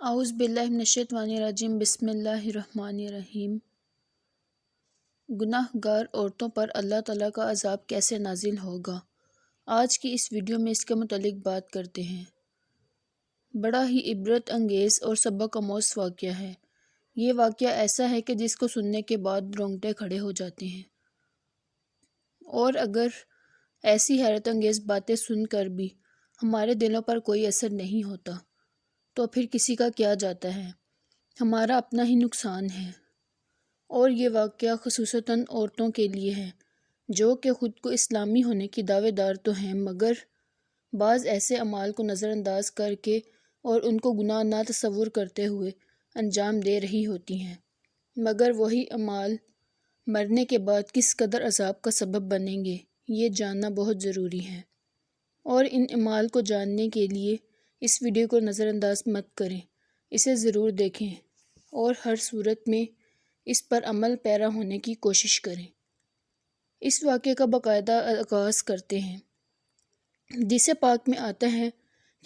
اعوذ باللہ من الشیطان الرجیم بسم اللہ الرحمن الرحیم۔ گناہ گار عورتوں پر اللہ تعالیٰ کا عذاب کیسے نازل ہوگا؟ آج کی اس ویڈیو میں اس کے متعلق بات کرتے ہیں۔ بڑا ہی عبرت انگیز اور سبق آموز واقعہ ہے۔ یہ واقعہ ایسا ہے کہ جس کو سننے کے بعد رونگٹے کھڑے ہو جاتے ہیں، اور اگر ایسی حیرت انگیز باتیں سن کر بھی ہمارے دلوں پر کوئی اثر نہیں ہوتا تو پھر کسی کا کیا جاتا ہے؟ ہمارا اپنا ہی نقصان ہے۔ اور یہ واقعہ خصوصاً عورتوں کے لیے ہے جو کہ خود کو اسلامی ہونے کی دعوے دار تو ہیں، مگر بعض ایسے اعمال کو نظر انداز کر کے اور ان کو گناہ نہ تصور کرتے ہوئے انجام دے رہی ہوتی ہیں، مگر وہی اعمال مرنے کے بعد کس قدر عذاب کا سبب بنیں گے، یہ جاننا بہت ضروری ہے۔ اور ان اعمال کو جاننے کے لیے اس ویڈیو کو نظر انداز مت کریں، اسے ضرور دیکھیں اور ہر صورت میں اس پر عمل پیرا ہونے کی کوشش کریں۔ اس واقعے کا باقاعدہ آغاز کرتے ہیں۔ حدیث پاک میں آتا ہے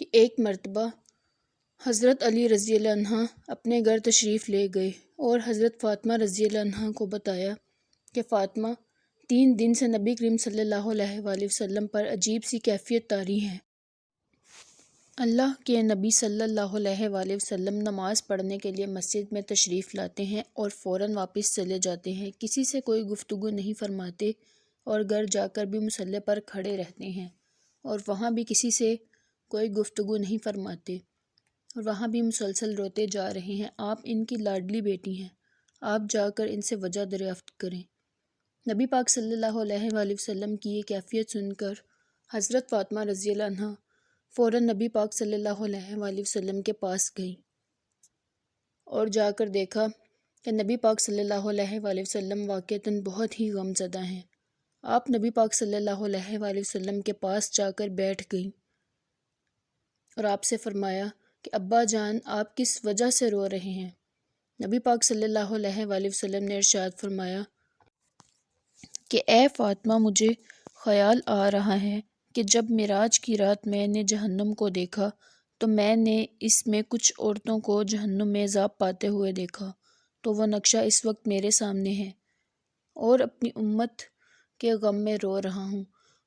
کہ ایک مرتبہ حضرت علی رضی اللہ عنہ اپنے گھر تشریف لے گئے اور حضرت فاطمہ رضی اللہ عنہ کو بتایا کہ فاطمہ 3 دن سے نبی کریم صلی اللہ علیہ وآلہ وسلم پر عجیب سی کیفیت طاری ہے۔ اللہ کے نبی صلی اللہ علیہ وآلہ وسلم نماز پڑھنے کے لیے مسجد میں تشریف لاتے ہیں اور فوراً واپس چلے جاتے ہیں، کسی سے کوئی گفتگو نہیں فرماتے، اور گھر جا کر بھی مصلی پر کھڑے رہتے ہیں اور وہاں بھی کسی سے کوئی گفتگو نہیں فرماتے، اور وہاں بھی مسلسل روتے جا رہے ہیں۔ آپ ان کی لاڈلی بیٹی ہیں، آپ جا کر ان سے وجہ دریافت کریں۔ نبی پاک صلی اللہ علیہ وآلہ وسلم کی یہ کیفیت سن کر حضرت فاطمہ رضی اللہ عنہ فوراً نبی پاک صلی اللہ علیہ وآلہ وسلم کے پاس گئیں اور جا کر دیکھا کہ نبی پاک صلی اللہ علیہ وآلہ وسلم واقعتاً بہت ہی غم زدہ ہیں۔ آپ نبی پاک صلی اللہ علیہ وآلہ وسلم کے پاس جا کر بیٹھ گئیں اور آپ سے فرمایا کہ ابا جان، آپ کس وجہ سے رو رہے ہیں؟ نبی پاک صلی اللہ علیہ وآلہ وسلم نے ارشاد فرمایا کہ اے فاطمہ، مجھے خیال آ رہا ہے کہ جب معراج کی رات میں نے جہنم کو دیکھا تو میں نے اس میں کچھ عورتوں کو جہنم میں عذاب پاتے ہوئے دیکھا، تو وہ نقشہ اس وقت میرے سامنے ہے، اور اپنی امت کے غم میں رو رہا ہوں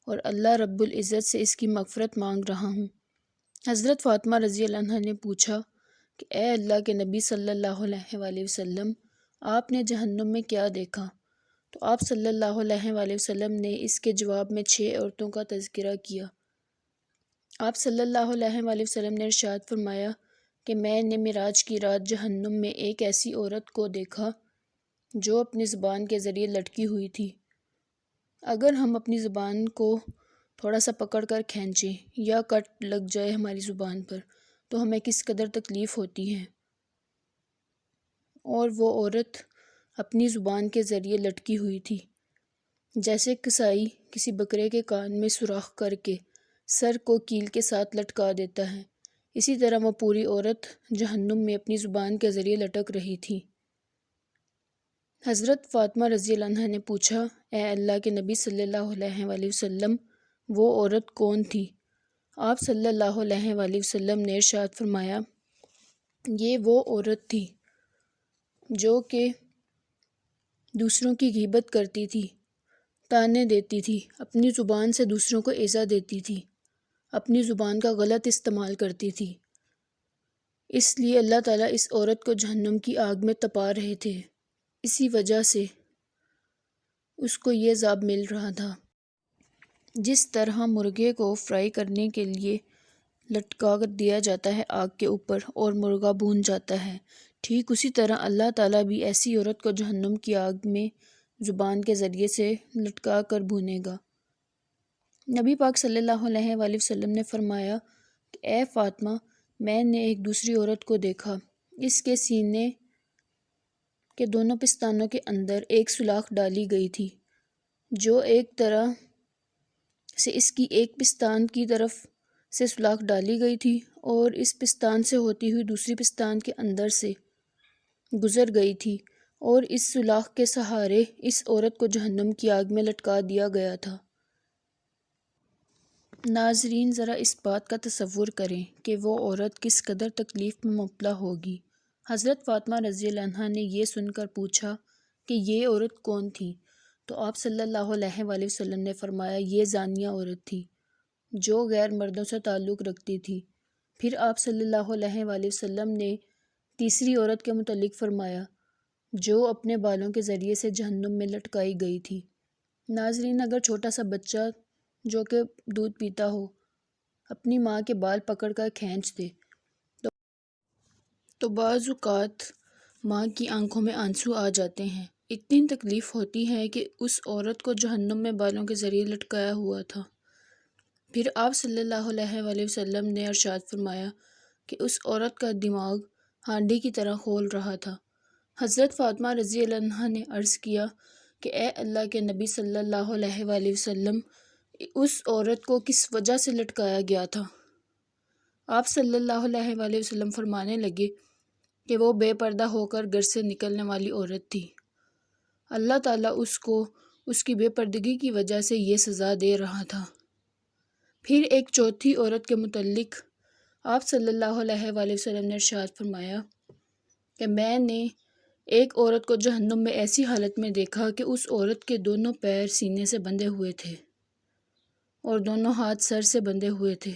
اور اللہ رب العزت سے اس کی مغفرت مانگ رہا ہوں۔ حضرت فاطمہ رضی اللہ عنہ نے پوچھا کہ اے اللہ کے نبی صلی اللہ علیہ وآلہ وسلم، آپ نے جہنم میں کیا دیکھا؟ تو آپ صلی اللہ علیہ وآلہ وسلم نے اس کے جواب میں 6 عورتوں کا تذکرہ کیا۔ آپ صلی اللہ علیہ وآلہ وسلم نے ارشاد فرمایا کہ میں نے معراج کی رات جہنم میں ایک ایسی عورت کو دیکھا جو اپنی زبان کے ذریعے لٹکی ہوئی تھی۔ اگر ہم اپنی زبان کو تھوڑا سا پکڑ کر کھینچیں یا کٹ لگ جائے ہماری زبان پر تو ہمیں کس قدر تکلیف ہوتی ہے، اور وہ عورت اپنی زبان کے ذریعے لٹکی ہوئی تھی، جیسے کسائی کسی بکرے کے کان میں سوراخ کر کے سر کو کیل کے ساتھ لٹکا دیتا ہے، اسی طرح وہ پوری عورت جہنم میں اپنی زبان کے ذریعے لٹک رہی تھی۔ حضرت فاطمہ رضی اللہ عنہ نے پوچھا، اے اللہ کے نبی صلی اللہ علیہ وآلہ وسلم، وہ عورت کون تھی؟ آپ صلی اللہ علیہ وآلہ وسلم نے ارشاد فرمایا، یہ وہ عورت تھی جو کہ دوسروں کی غیبت کرتی تھی، طعنے دیتی تھی، اپنی زبان سے دوسروں کو ایذا دیتی تھی، اپنی زبان کا غلط استعمال کرتی تھی، اس لیے اللہ تعالیٰ اس عورت کو جہنم کی آگ میں تپا رہے تھے، اسی وجہ سے اس کو یہ عذاب مل رہا تھا۔ جس طرح مرغے کو فرائی کرنے کے لیے لٹکا کر دیا جاتا ہے آگ کے اوپر اور مرغا بھون جاتا ہے، ٹھیک اسی طرح اللہ تعالیٰ بھی ایسی عورت کو جہنم کی آگ میں زبان کے ذریعے سے لٹکا کر بھونے گا۔ نبی پاک صلی اللہ علیہ وآلہ وسلم نے فرمایا کہ اے فاطمہ، میں نے ایک دوسری عورت کو دیکھا، اس کے سینے کے دونوں پستانوں کے اندر ایک سولاخ ڈالی گئی تھی، جو ایک طرح سے اس کی ایک پستان کی طرف سے سولاخ ڈالی گئی تھی اور اس پستان سے ہوتی ہوئی دوسری پستان کے اندر سے گزر گئی تھی، اور اس سولاخ کے سہارے اس عورت کو جہنم کی آگ میں لٹکا دیا گیا تھا۔ ناظرین ذرا اس بات کا تصور کریں کہ وہ عورت کس قدر تکلیف میں مبتلا ہوگی۔ حضرت فاطمہ رضی اللہ عنہا نے یہ سن کر پوچھا کہ یہ عورت کون تھی؟ تو آپ صلی اللہ علیہ وآلہ وسلم نے فرمایا یہ زانیہ عورت تھی جو غیر مردوں سے تعلق رکھتی تھی۔ پھر آپ صلی اللہ علیہ وآلہ وسلم نے تیسری عورت کے متعلق فرمایا جو اپنے بالوں کے ذریعے سے جہنم میں لٹکائی گئی تھی۔ ناظرین اگر چھوٹا سا بچہ جو کہ دودھ پیتا ہو اپنی ماں کے بال پکڑ کر کھینچ دے تو بعض اوقات ماں کی آنکھوں میں آنسو آ جاتے ہیں۔ اتنی تکلیف ہوتی ہے کہ اس عورت کو جہنم میں بالوں کے ذریعے لٹکایا ہوا تھا۔ پھر آپ صلی اللہ علیہ وآلہ وسلم نے ارشاد فرمایا کہ اس عورت کا دماغ ہانڈی کی طرح کھول رہا تھا۔ حضرت فاطمہ رضی اللہ عنہا نے عرض کیا کہ اے اللہ کے نبی صلی اللہ علیہ وآلہ وسلم، اس عورت کو کس وجہ سے لٹکایا گیا تھا؟ آپ صلی اللہ علیہ وآلہ وسلم فرمانے لگے کہ وہ بے پردہ ہو کر گھر سے نکلنے والی عورت تھی۔ اللہ تعالیٰ اس کو اس کی بے پردگی کی وجہ سے یہ سزا دے رہا تھا۔ پھر ایک چوتھی عورت کے متعلق آپ صلی اللہ علیہ وآلہ وسلم نے ارشاد فرمایا کہ میں نے ایک عورت کو جہنم میں ایسی حالت میں دیکھا کہ اس عورت کے دونوں پیر سینے سے بندھے ہوئے تھے اور دونوں ہاتھ سر سے بندھے ہوئے تھے۔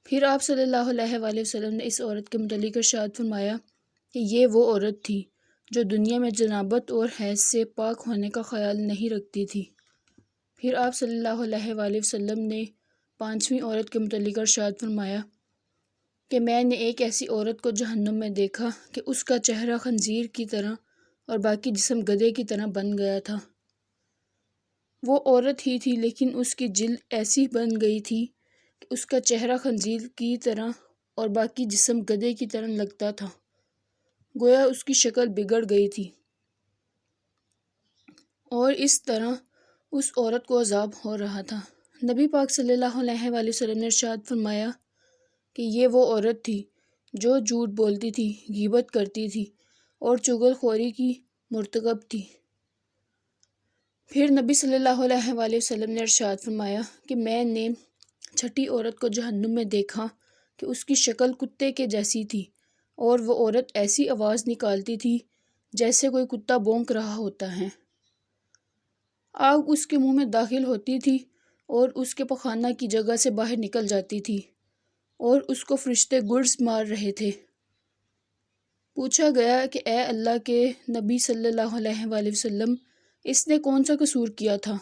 پھر آپ صلی اللہ علیہ وآلہ وسلم نے اس عورت کے متعلق ارشاد فرمایا کہ یہ وہ عورت تھی جو دنیا میں جنابت اور حیض سے پاک ہونے کا خیال نہیں رکھتی تھی۔ پھر آپ صلی اللہ علیہ وآلہ وسلم نے پانچویں عورت کے متعلق ارشاد فرمایا کہ میں نے ایک ایسی عورت کو جہنم میں دیکھا کہ اس کا چہرہ خنزیر کی طرح اور باقی جسم گدھے کی طرح بن گیا تھا۔ وہ عورت ہی تھی لیکن اس کی جلد ایسی بن گئی تھی کہ اس کا چہرہ خنزیر کی طرح اور باقی جسم گدھے کی طرح لگتا تھا، گویا اس کی شکل بگڑ گئی تھی، اور اس طرح اس عورت کو عذاب ہو رہا تھا۔ نبی پاک صلی اللہ علیہ وآلہ وسلم نے ارشاد فرمایا کہ یہ وہ عورت تھی جو جھوٹ بولتی تھی، غیبت کرتی تھی اور چغل خوری کی مرتکب تھی۔ پھر نبی صلی اللہ علیہ وآلہ وسلم نے ارشاد فرمایا کہ میں نے چھٹی عورت کو جہنم میں دیکھا کہ اس کی شکل کتے کے جیسی تھی اور وہ عورت ایسی آواز نکالتی تھی جیسے کوئی کتا بھونک رہا ہوتا ہے۔ آگ اس کے منہ میں داخل ہوتی تھی اور اس کے پخانہ کی جگہ سے باہر نکل جاتی تھی اور اس کو فرشتے گرز مار رہے تھے۔ پوچھا گیا کہ اے اللہ کے نبی صلی اللہ علیہ وآلہ وسلم، اس نے کون سا قصور کیا تھا؟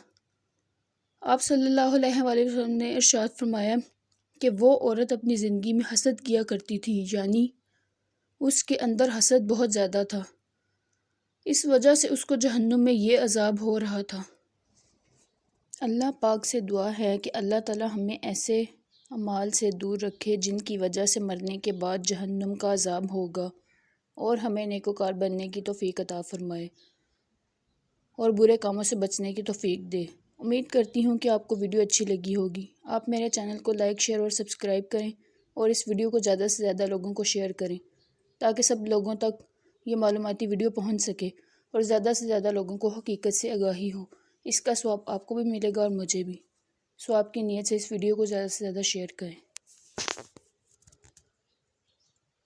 آپ صلی اللہ علیہ وآلہ وسلم نے ارشاد فرمایا کہ وہ عورت اپنی زندگی میں حسد کیا کرتی تھی، یعنی اس کے اندر حسد بہت زیادہ تھا، اس وجہ سے اس کو جہنم میں یہ عذاب ہو رہا تھا۔ اللہ پاک سے دعا ہے کہ اللہ تعالیٰ ہمیں ایسے اعمال سے دور رکھے جن کی وجہ سے مرنے کے بعد جہنم کا عذاب ہوگا، اور ہمیں نیکوکار بننے کی توفیق عطا فرمائے اور برے کاموں سے بچنے کی توفیق دے۔ امید کرتی ہوں کہ آپ کو ویڈیو اچھی لگی ہوگی۔ آپ میرے چینل کو لائک، شیئر اور سبسکرائب کریں اور اس ویڈیو کو زیادہ سے زیادہ لوگوں کو شیئر کریں تاکہ سب لوگوں تک یہ معلوماتی ویڈیو پہنچ سکے اور زیادہ سے زیادہ لوگوں کو حقیقت سے آگاہی ہو۔ اس کا ثواب آپ کو بھی ملے گا اور مجھے بھی۔ سو آپ کی نیت سے اس ویڈیو کو زیادہ سے زیادہ شیئر کریں۔